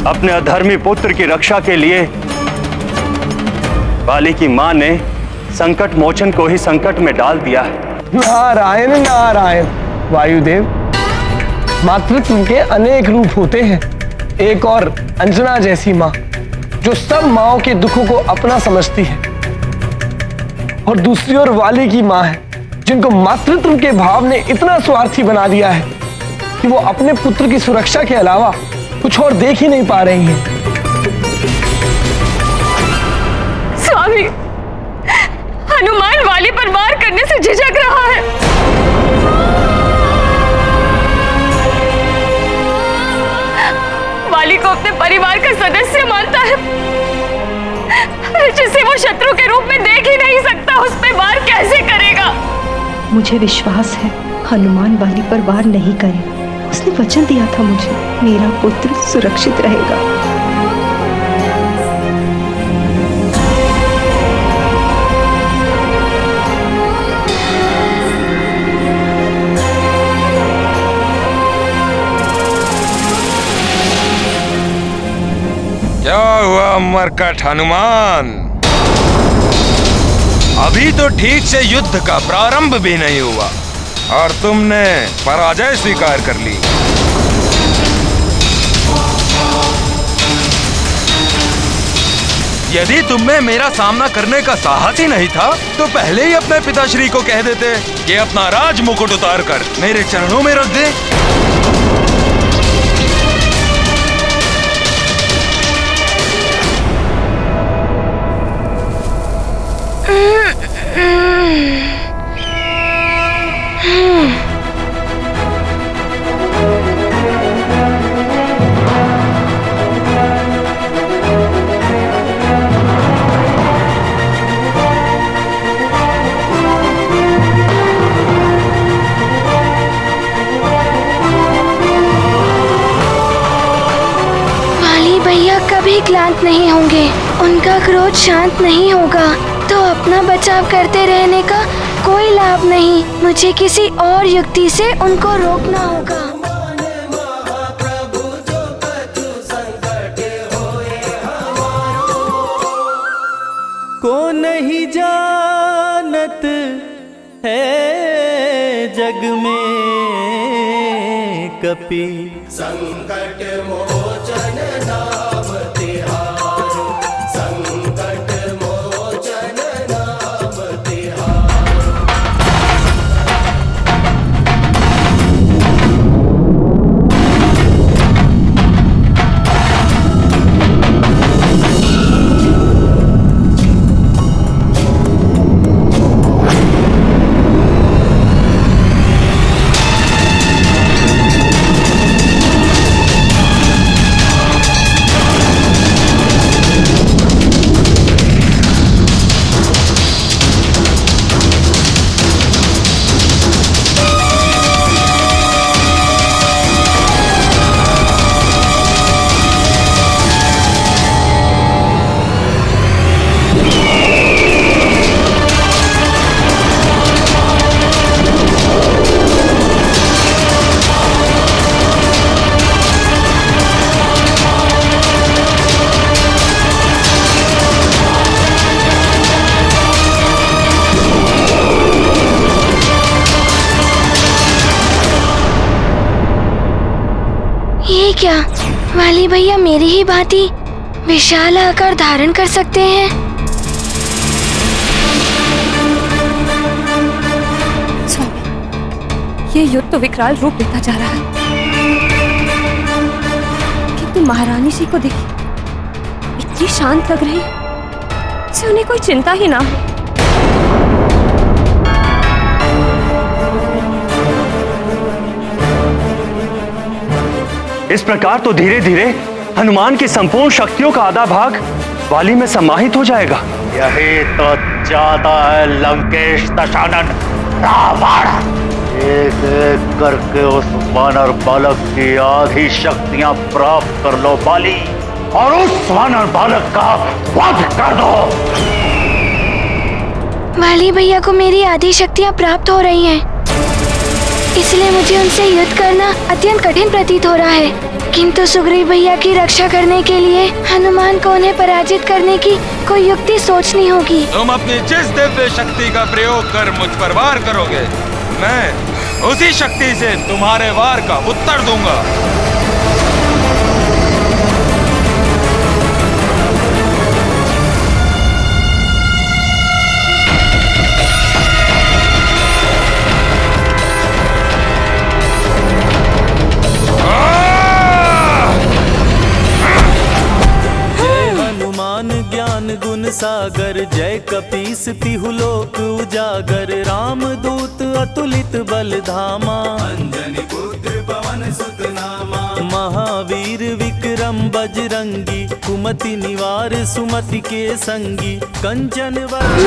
अपने अधर्मी पुत्र की रक्षा के लिए बाली की मां ने संकट मोचन को ही संकट में डाल दिया है। नारायण नारायण। वायुदेव, मातृत्व के अनेक रूप होते हैं। एक और अंजना जैसी मां जो सब माओं के दुखों को अपना समझती है, और दूसरी ओर वाली की मां है जिनको मातृत्व के भाव ने इतना स्वार्थी बना दिया है कि वो अपने पुत्र की सुरक्षा के अलावा कुछ और देख ही नहीं पा रही हैं। स्वामी, हनुमान वाली पर वार करने से झिझक रहा है। वाली को अपने परिवार का सदस्य मानता है, जिसे वो शत्रु के रूप में देख ही नहीं सकता, उस पे वार कैसे करेगा? मुझे विश्वास है हनुमान वाली पर वार नहीं करेगा। उसने वचन दिया था मुझे, मेरा पुत्र सुरक्षित रहेगा। क्या हुआ मरकट हनुमान? अभी तो ठीक से युद्ध का प्रारंभ भी नहीं हुआ और तुमने पराजय स्वीकार कर ली। यदि तुम्हें मेरा सामना करने का साहस ही नहीं था तो पहले ही अपने पिताश्री को कह देते कि अपना राज मुकुट उतार कर मेरे चरणों में रख दे। भैया कभी क्लांत नहीं होंगे, उनका क्रोध शांत नहीं होगा, तो अपना बचाव करते रहने का कोई लाभ नहीं। मुझे किसी और युक्ति से उनको रोकना होगा। को नहीं जानत है जग में कपि संकट मोचन नाम तिहारो, संकट मोचन नाम तिहारो। क्या वाली भैया मेरी ही भांति विशाल आकार धारण कर सकते हैं? स्वामी, ये युद्ध तो विकराल रूप लेता जा रहा है, किंतु महारानी जी को देखिए, इतनी शांत लग रही, से उन्हें कोई चिंता ही ना हो। इस प्रकार तो धीरे धीरे हनुमान की संपूर्ण शक्तियों का आधा भाग वाली में समाहित हो जाएगा। यही तो चाहता है लंकेश दशानन रावण। एक एक करके उस वानर बालक की आधी शक्तियां प्राप्त कर लो बाली, और उस वानर बालक का वध कर दो। वाली भैया को मेरी आधी शक्तियाँ प्राप्त हो रही हैं, इसलिए मुझे उनसे युद्ध करना अत्यंत कठिन प्रतीत हो रहा है। किंतु सुग्रीव भैया की रक्षा करने के लिए हनुमान को उन्हें पराजित करने की कोई युक्ति सोचनी होगी। तुम अपनी जिस दिव्य शक्ति का प्रयोग कर मुझ पर वार करोगे, मैं उसी शक्ति से तुम्हारे वार का उत्तर दूंगा। गुण सागर जय कपीस तिहु लोक उजागर, रामदूत अतुलित बल धामा, अंजनी पुत्र पवन सुत नामा, महावीर विक्रम बजरंगी, कुमति निवार सुमति के संगी, कंचन वरण